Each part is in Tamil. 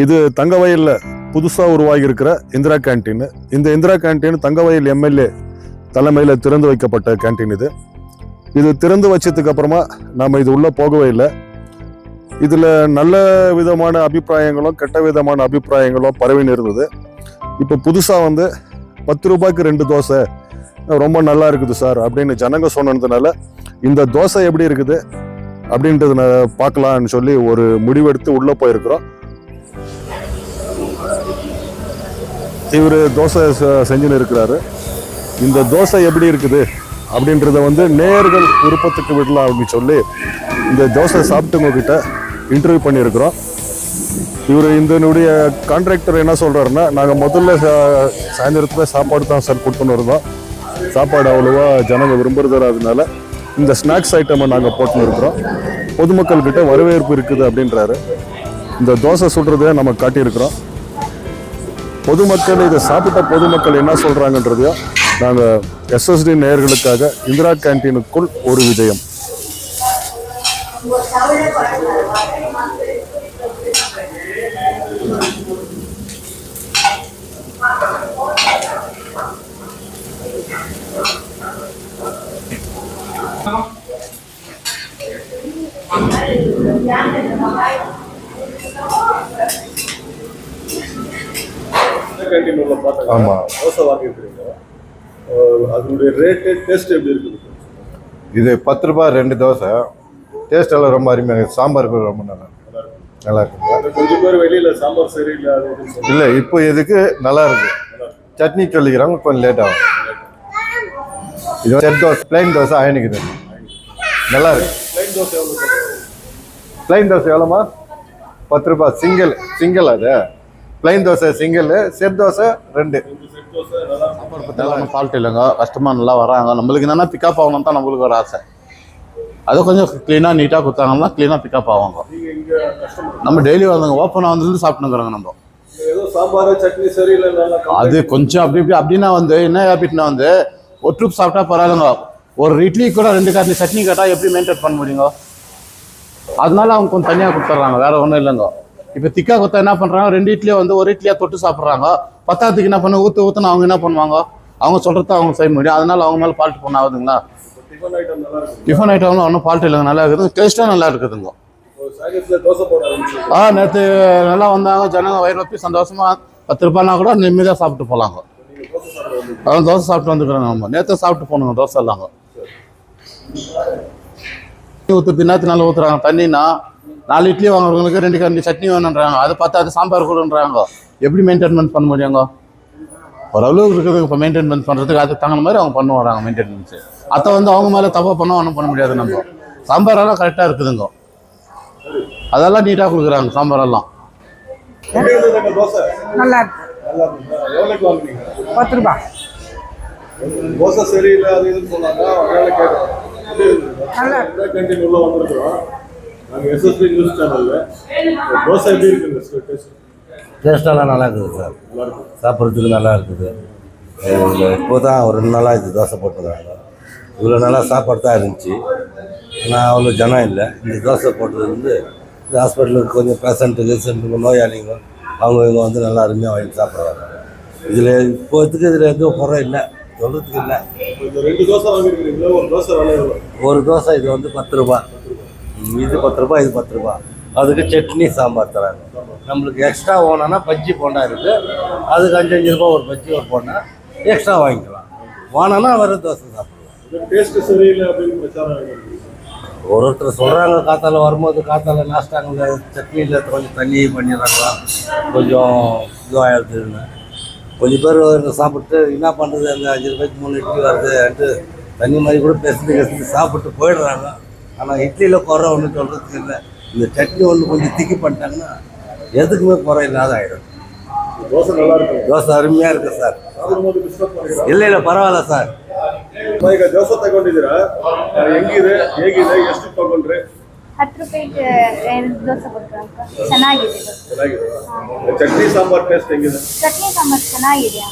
இது தங்கவயலில் புதுசாக உருவாகி இருக்கிற இந்திரா கேன்டீன். இந்த இந்திரா கேன்டீன் தங்கவயல் எம்எல்ஏ தலைமையில் திறந்து வைக்கப்பட்ட கேன்டீன். இது திறந்து வச்சதுக்கு அப்புறமா நாம் இது உள்ளே போகவே இல்லை. இதில் நல்ல விதமான அபிப்பிராயங்களும் கெட்ட விதமான அபிப்பிராயங்களும் பரவின்னு இருந்தது. இப்போ புதுசாக 10 ரூபாய்க்கு 2 தோசை ரொம்ப நல்லா இருக்குது சார் அப்படின்னு ஜனங்க சொன்னதுனால இந்த தோசை எப்படி இருக்குது அப்படின்றத பார்க்கலான்னு சொல்லி ஒரு முடிவெடுத்து உள்ளே போயிருக்கிறோம். இவர் தோசை செஞ்சுன்னு இருக்கிறாரு. இந்த தோசை எப்படி இருக்குது அப்படின்றத நேயர்கள் விருப்பத்துக்கு விடலாம் அப்படின்னு சொல்லி இந்த தோசை சாப்பிட்டவங்க கிட்ட இன்டர்வியூ பண்ணியிருக்கிறோம். இவர் இதனுடைய கான்ட்ராக்டர் என்ன சொல்கிறாருன்னா, நாங்கள் முதல்ல சாயந்தரத்தில் சாப்பாடு தான் சார் கொடுத்துன்னு இருந்தோம். சாப்பாடு அவ்வளோவா ஜனங்க விரும்புறதுனால இந்த ஸ்நாக்ஸ் ஐட்டமை நாங்கள் போட்டுன்னு இருக்கிறோம். பொதுமக்கள்கிட்ட வரவேற்பு இருக்குது அப்படின்றாரு. இந்த தோசை சுடுறதை நம்ம காட்டியிருக்கிறோம். பொதுமக்கள் இதை சாப்பிட்ட பொதுமக்கள் என்ன சொல்கிறாங்கன்றதையும் நாங்கள் எஸ்எஸ்டி நேயர்களுக்காக இந்திரா கேன்டீனுக்குள் ஒரு விஜயம். ஆமாம், தோசை வாங்கியிருக்கிறீங்க. அதனுடைய ரேட்டு டேஸ்ட் எப்படி இருக்குது? இது 10 ரூபாய் 2 தோசை. டேஸ்ட் எல்லாம் ரொம்ப அருமையாக இருக்குது. சாம்பார் கூட ரொம்ப நல்லா இருக்குது. கொஞ்சம் பேர் வெளியில் சாம்பார் சரியில்லை இல்லை, இப்போ இதுக்கு நல்லா இருக்கு. சட்னி சொல்லிக்கிறாங்க, கொஞ்சம் லேட் ஆகும். இது செட் தோசை, பிளைன் தோசை அயனிக்குது, நல்லா இருக்கு. பிளைன் தோசை எவ்வளோமா? 10 ரூபாய் சிங்கிள். அது plain dosa single, set dosa 2. சாப்பாடு பற்றிலாம் ஃபால்ட் இல்லைங்க. கஸ்டமர் நல்லா வராங்க. நம்மளுக்கு என்னென்னா பிக்கப் ஆகணும் தான் நம்மளுக்கு ஒரு ஆசை. அதை கொஞ்சம் க்ளீனாக நீட்டாக கொடுத்தாங்கன்னா க்ளீனாக பிக்கப் ஆவாங்க. நம்ம டெய்லி வந்தவங்க ஓப்பனாக வந்துட்டு சாப்பிட்டுங்கிறோங்க. நம்ம சாம்பார் சட்னி சரியில்லை, அது கொஞ்சம் அப்படின்னா என்ன ஹேபிட்னா ஒரு ட்ரூப் சாப்பிட்டா பரவாயில்லைங்க. ஒரு இட்லி கூட 2 காரணி சட்னி கேட்டால் எப்படி மெயின்டைன் பண்ண முடியுங்க? அதனால அவங்க கொஞ்சம் தனியாக கொடுத்துட்றாங்க, வேற ஒன்றும் இல்லைங்க. இப்போ திக்கா கொத்தா என்ன பண்ணுறாங்க, 2 இட்லியை ஒரு இட்லியாக தொட்டு சாப்பிட்றாங்க. பத்தாத்துக்கு என்ன பண்ண ஊற்றுன்னு அவங்க என்ன பண்ணுவாங்க, அவங்க சொல்கிறத அவங்க செய்ய முடியும். அதனால அவங்க மேலே ஃபால்ட் பண்ண ஆகுதுங்களா? டிஃபன் ஐட்டம்லாம் ஒன்றும் ஃபால்ட் இல்லைங்க, நல்லா இருக்குது. டேஸ்ட்டாக நல்லா இருக்குதுங்க. நேற்று நல்லா வந்தாங்க ஜனங்க, வயிறு வப்பி சந்தோஷமாக 10 ரூபாய்னா கூட நிம்மதியாக சாப்பிட்டு போகலாங்க. தோசை சாப்பிட்டு வந்துக்கிறாங்க. நம்ம நேற்று சாப்பிட்டு போகணுங்க தோசை எல்லாங்க. ஊற்றுறது நேரத்துனால ஊற்றுறாங்க. தண்ணினா 4 இட்லி வாங்குறவங்களுக்கு 2 காரணி சட்னி வேணுன்றாங்க. அதை பார்த்தா அது சாம்பார் கூடன்றாங்க. எப்படி மெயின்டைன்மெண்ட் பண்ண முடியுங்க? ஓரளவுக்கு இருக்குது. இப்போ மெயின்டைன்மெண்ட் பண்ணுறதுக்கு அதுக்கு தகுந்த மாதிரி அவங்க பண்ண வராங்க மெயின்டெனன்ஸு. அதை அவங்க மேலே தப்பாக பண்ண ஒன்றும் பண்ண முடியாது. நம்ம சாம்பாரெல்லாம் கரெக்டாக இருக்குதுங்க. அதெல்லாம் நீட்டாக கொடுக்குறாங்க சாம்பாரெல்லாம். நல்லா இருக்கு. 10 ரூபாய். தோசை சரியில்லை அது இதுன்னு சொன்னாங்க. அதனால கேட்குறோம். கேன்டீன் உள்ள வந்துருக்குறோம். நாங்கள் எஸ்எஸ்பி நியூஸ் சேனலில் தோசை எப்படி இருக்குது? டேஸ்ட்டெல்லாம் நல்லா இருக்குது சார். சாப்பிட்றதுக்கு நல்லா இருக்குது. இப்போ தான் ஒரு 2 நாளாக இது தோசை போட்டுருக்காங்க. இவ்வளோ நாளாக சாப்பாடு தான் இருந்துச்சு. ஆனால் அவ்வளோ ஜனம் இல்லை. இந்த தோசை போட்டது இந்த ஹாஸ்பிட்டலுக்கு கொஞ்சம் பேஷண்ட்டுக்கு நோயாளிங்க அவங்க இவங்க நல்லா அருமையாக வாங்கி சாப்பிட்றாங்க. இதில் இப்போதுக்கு இதில் எதுவும் குறை இல்லை, சொல்கிறதுக்கு இல்லை. 2 தோசை வாங்கியிருக்கீங்களா? ஒரு தோசை இது 10 ரூபாய். இது 10 ரூபாய், இது 10 ரூபாய். அதுக்கு சட்னி சாம்பார் தராங்க. நம்மளுக்கு எக்ஸ்ட்ரா ஓனன்னா பஜ்ஜி போண்டா இருக்குது. அதுக்கு 5 ரூபாய் ஒரு பஜ்ஜி ஒரு போண்டா எக்ஸ்ட்ரா வாங்கிக்கலாம். வாங்கினா வர தோசை சாப்பிடுவோம். டேஸ்ட் சரியில்லை அப்படின்னு பிரச்சாரம் ஒருத்தர் சொல்கிறாங்க. காத்தால வரும்போது காத்தால நாஸ்டாங்க சட்னியில் கொஞ்சம் தண்ணி பண்ணிடுறாங்களா, கொஞ்சம் இதுவாகிடுதுன்னு. கொஞ்சம் பேர் சாப்பிட்டு என்ன பண்ணுறது, அந்த 5 ரூபாய்க்கு 3 இட்லி வருதுன்ட்டு தண்ணி மாதிரி கூட பேசிட்டு சாப்பிட்டு போயிடுறாங்க. ஆனால் இட்லியில் குறை ஒன்றும் சொல்கிறதுக்கு இல்லை. இந்த சட்னி ஒன்று கொஞ்சம் திக்கி பண்ணிட்டாங்கன்னா எதுக்குமே குறை இல்லாத ஆகிடும். தோசை நல்லா இருக்கு. தோசை அருமையாக இருக்குது சார். இல்லை ಪರವಾಗಿಲ್ಲ ಸರ್. ಈಗ ದೋಸೆ ತಗೊಂಡಿದ್ದೀರಾ? ಹೆಂಗಿದೆ ಎಷ್ಟು ತಗೊಂಡ್ರೆ? 10 ರೂಪಾಯಿಗೆ 2 ದೋಸೆ ಕೊಡ್ತಾರೆ. ಚೆನ್ನಾಗಿದೆ. ಚಟ್ನಿ ಸಾಂಬಾರ್ ಟೇಸ್ಟ್ ಹೆಂಗಿದೆ? ಚಟ್ನಿ ಸಾಂಬಾರ್ ಚೆನ್ನಾಗಿದೆ.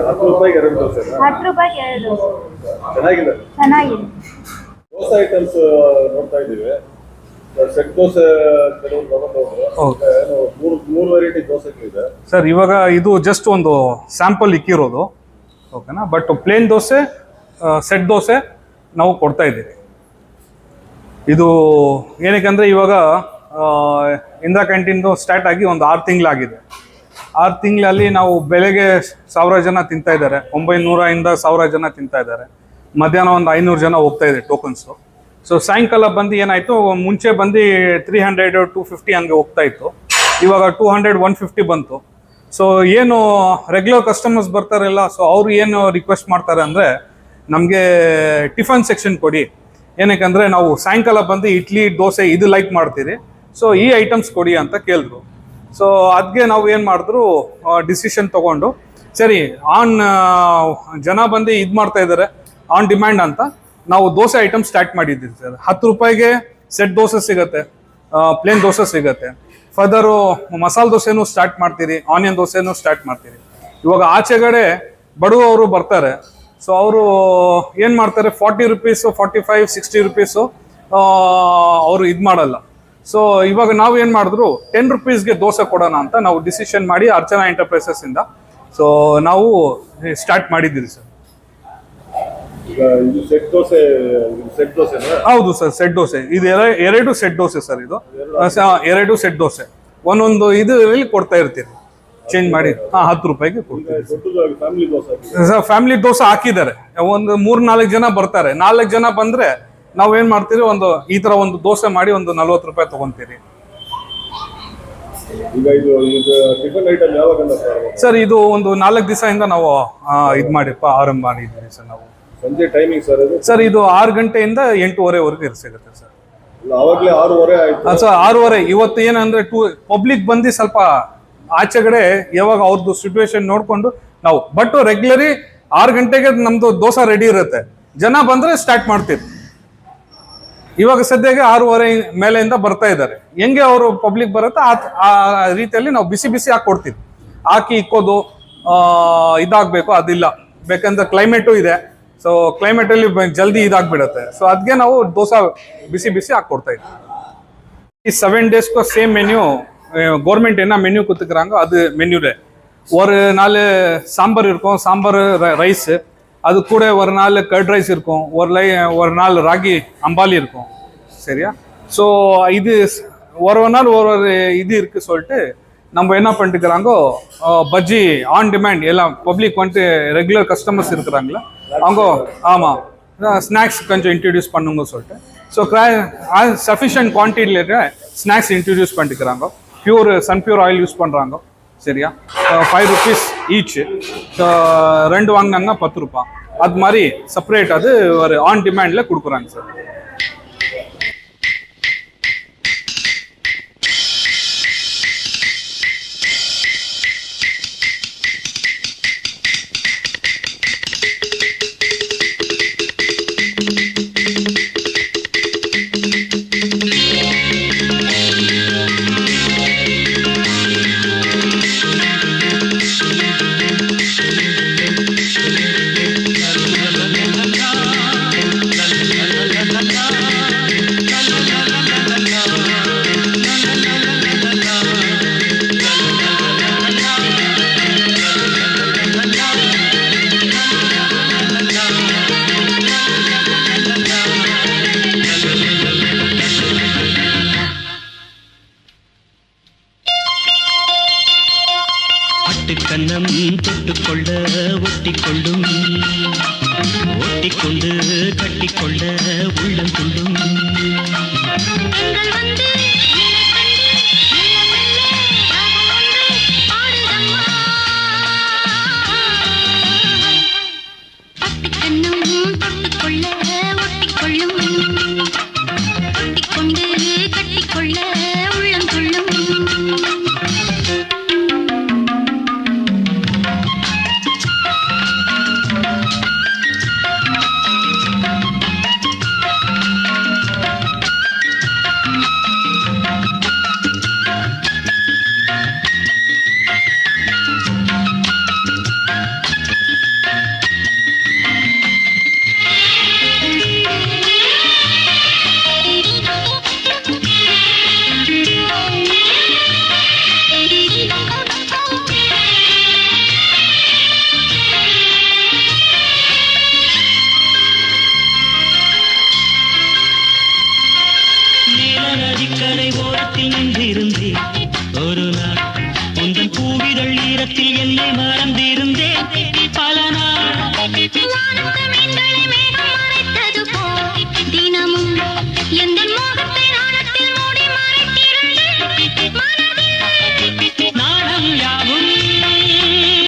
10 ರೂಪಾಯಿಗೆ 2 ದೋಸೆ. 10 ರೂಪಾಯಿಗೆ 2 ದೋಸೆ. ಚೆನ್ನಾಗಿದೆ. ದೋಸೆ ಐಟಮ್ಸ್ ನೋಡ್ತಾ ಇದ್ದೀವಿ. ಸೆಟ್ ದೋಸೆ ಕೆಲವರು ತಗೊಂಡೋದ್ರು. ಮೂರು ವೆರೈಟಿ ದೋಸೆ ಇದೆ ಸರ್. ಇವಾಗ ಇದು ಜಸ್ಟ್ ಒಂದು ಸ್ಯಾಂಪಲ್ ಇಕ್ಕಿರೋದು, ಓಕೆನಾ. But plain dosa, set dosa ನಾವು ಕೊಡ್ತಾ ಇದ್ದೀವಿ. ಇದು ಏನಕ್ಕೆ ಇವಾಗ ಇಂದಿರಾ ಕ್ಯಾಂಟೀನ್ದು ಸ್ಟಾರ್ಟ್ ಆಗಿ ಒಂದು 6 ತಿಂಗಳಾಗಿದೆ. 6 ತಿಂಗಳಲ್ಲಿ ನಾವು ಬೆಳಗ್ಗೆ 1000 ಜನ ತಿಂತಾ ಇದ್ದಾರೆ, 900ಇಂದ 1000 ಜನ ತಿಂತಾ ಇದ್ದಾರೆ. ಮಧ್ಯಾಹ್ನ ಒಂದು 500 ಜನ ಹೋಗ್ತಾ ಇದೆ ಟೋಕನ್ಸು. ಸೊ ಸಾಯಂಕಾಲ ಬಂದು ಏನಾಯಿತು, ಮುಂಚೆ ಬಂದು 300 250 ಹಂಗೆ ಹೋಗ್ತಾ ಇತ್ತು. ಇವಾಗ 200 150 ಬಂತು. ಸೊ ಏನು ರೆಗ್ಯುಲರ್ ಕಸ್ಟಮರ್ಸ್ ಬರ್ತಾರಲ್ಲ, ಸೊ ಅವರು ಏನು ರಿಕ್ವೆಸ್ಟ್ ಮಾಡ್ತಾರೆ ಅಂದರೆ, ನಮಗೆ ಟಿಫನ್ ಸೆಕ್ಷನ್ ಕೊಡಿ. ಏನಕ್ಕೆ ನಾವು ಸಾಯಂಕಾಲ ಬಂದು ಇಡ್ಲಿ ದೋಸೆ ಇದು ಲೈಕ್ ಮಾಡ್ತೀರಿ, ಸೊ ಈ ಐಟಮ್ಸ್ ಕೊಡಿ ಅಂತ ಕೇಳಿದ್ರು. ಸೊ ಅದಕ್ಕೆ ನಾವು ಏನು ಮಾಡಿದ್ರು, ಡಿಸಿಷನ್ ತೊಗೊಂಡು ಸರಿ ಜನ ಬಂದು ಇದು ಮಾಡ್ತಾ ಇದ್ದಾರೆ ಆನ್ ಡಿಮ್ಯಾಂಡ್ ಅಂತ ನಾವು ದೋಸೆ ಐಟಮ್ ಸ್ಟಾರ್ಟ್ ಮಾಡಿದ್ದೀವಿ ಸರ್. 10 ರೂಪಾಯಿಗೆ ಸೆಟ್ ದೋಸೆ ಸಿಗುತ್ತೆ, ಪ್ಲೇನ್ ದೋಸೆ ಸಿಗುತ್ತೆ. ಫರ್ದರು ಮಸಾಲೆ ದೋಸೆನೂ ಸ್ಟಾರ್ಟ್ ಮಾಡ್ತೀರಿ, ಆನಿಯನ್ ದೋಸೆನೂ ಸ್ಟಾರ್ಟ್ ಮಾಡ್ತೀರಿ. ಇವಾಗ ಆಚೆಗಡೆ ಬಡವರು ಬರ್ತಾರೆ, ಸೊ ಅವರು ಏನು ಮಾಡ್ತಾರೆ, 40 ರುಪೀಸು 45 60 ರುಪೀಸು ಅವರು ಇದು ಮಾಡಲ್ಲ. ಸೊ ಇವಾಗ ನಾವು ಏನು ಮಾಡಿದ್ರು, 10 ರುಪೀಸ್ಗೆ ದೋಸೆ ಕೊಡೋಣ ಅಂತ ನಾವು ಡಿಸಿಷನ್ ಮಾಡಿ ಅರ್ಚನಾ ಎಂಟರ್ಪ್ರೈಸಸ್ಸಿಂದ ಸೊ ನಾವು ಸ್ಟಾರ್ಟ್ ಮಾಡಿದ್ದೀರಿ ಸರ್. ಈಗ ಇದು ಸೆಟ್ ದೋಸೆ ಹೌದು ಸರ್, ಸೆಟ್ ದೋಸೆ ಇದು 2 ಸೆಟ್ ದೋಸೆ ಸರ್. ಇದು 2 ಸೆಟ್ ದೋಸೆ ಒಂದೊಂದು ಇದರಲ್ಲಿ ಕೊಡ್ತಾ ಇರ್ತೀರಿ, ಚೇಂಜ್ ಮಾಡಿ 10 ರೂಪಾಯಿಗೆ ಕೊಡ್ತೀವಿ ಸರ್. ಫ್ಯಾಮಿಲಿ ದೋಸೆ ಹಾಕಿದ್ದಾರೆ, ಒಂದು 3-4 ಜನ ಬರ್ತಾರೆ. 4 ಜನ ಬಂದ್ರೆ ನಾವು ಏನ್ ಮಾಡ್ತೀವಿ, ಒಂದು ಈ ತರ ಒಂದು ದೋಸೆ ಮಾಡಿ ಒಂದು 40 ರೂಪಾಯಿ ತಗೊಂತೀರಿ. ಈಗ ಇದು ಟಿಫನ್ ಐಟಮ್ ಯಾವಾಗ ಸರ್? ಇದು ಒಂದು 4 ದಿವಸದಿಂದ ನಾವು ಇದು ಆರಂಭ ಮಾಡಿದ್ದೀವಿ ಸರ್. ನಾವು ಸಂಜೆ ಟೈಮಿಂಗ್ ಸರ್ ಇದು? ಸರ್ ಇದು 6 ಗಂಟೆಯಿಂದ 8:30ವರೆಗೂ ಸಿಗುತ್ತೆ ಸರ್. ಅವಾಗಲೇ 6:30 ಆಯ್ತು ಸರ್. 6:30 ಇವತ್ತು ಏನಂದ್ರೆ ಪಬ್ಲಿಕ್ ಬಂದು ಸ್ವಲ್ಪ ಆಚೆಗಡೆ ಯಾವಾಗ ಅವ್ರದ್ದು ಸಿಚುವೇಶನ್ ನೋಡ್ಕೊಂಡು ನಾವು, ಬಟ್ ರೆಗ್ಯುಲರಿ 6 ಗಂಟೆಗೆ ನಮ್ದು ದೋಸೆ ರೆಡಿ ಇರುತ್ತೆ. ಜನ ಬಂದ್ರೆ ಸ್ಟಾರ್ಟ್ ಮಾಡ್ತೀವಿ. ಇವಾಗ ಸದ್ಯಕ್ಕೆ 6:30 ಮೇಲೆಯಿಂದ ಬರ್ತಾ ಇದ್ದಾರೆ. ಹೆಂಗೆ ಅವರು ಪಬ್ಲಿಕ್ ಬರುತ್ತೆ ಆ ರೀತಿಯಲ್ಲಿ ನಾವು ಬಿಸಿ ಬಿಸಿ ಹಾಕೊಡ್ತೀವಿ. ಹಾಕಿ ಇಕ್ಕೋದು ಇದಾಗಬೇಕು ಅದಿಲ್ಲ, ಬೇಕಂದ್ರೆ ಕ್ಲೈಮೇಟು ಇದೆ. ಸೊ ಕ್ಲೈಮೇಟಲ್ಲಿ ಜಲ್ದಿ ಇದಾಗ್ಬಿಡುತ್ತೆ. ಸೊ ಅದಕ್ಕೆ ನಾವು ದೋಸೆ ಬಿಸಿ ಬಿಸಿ ಹಾಕೊಡ್ತಾ ಇದ್ದೀವಿ. ಈ 7 ಡೇಸ್ಗೂ ಸೇಮ್ மெனு கவர்மெண்ட் என்ன மெனு கொடுத்துக்கிறாங்க அது மெனுலே. ஒரு நாள் சாம்பார் இருக்கும், சாம்பார் ரைஸ், அது கூட ஒரு நாள் கர்ட் ரைஸ் இருக்கும், ஒரு நாள் ராகி அம்பாலி இருக்கும். சரியா? ஸோ இது ஒரு நாள் ஒரு இது இருக்குது சொல்லிட்டு நம்ம என்ன பண்ணிட்டுக்கிறாங்கோ, பஜ்ஜி ஆன் டிமாண்ட் எல்லாம் பப்ளிக் வந்துட்டு ரெகுலர் கஸ்டமர்ஸ் இருக்கிறாங்களா அவங்க, ஆமாம் ஸ்நாக்ஸ் கொஞ்சம் இன்ட்ரடியூஸ் பண்ணுங்க சொல்லிட்டு. ஸோ சஃபிஷியன்ட் குவான்டிட்டியில் ஸ்நாக்ஸ் இன்ட்ரடியூஸ் பண்ணிட்டுக்கிறாங்க. பியூர் சன்பியூர் ஆயில் யூஸ் பண்ணுறாங்க. சரியா? 5 ருபீஸ் ஈச். 2 வாங்கினாங்கன்னா 10 ரூபாய். அது மாதிரி செப்பரேட் அது ஒரு ஆன் டிமாண்டில் கொடுக்குறாங்க சார். கண்ணம் தொட்டுக்கொள்ள ஒட்டிக்கொள்ளும், ஒட்டிக்கொண்டு கட்டிக்கொள்ள உள்ளம் துள்ளும். எந்த மோக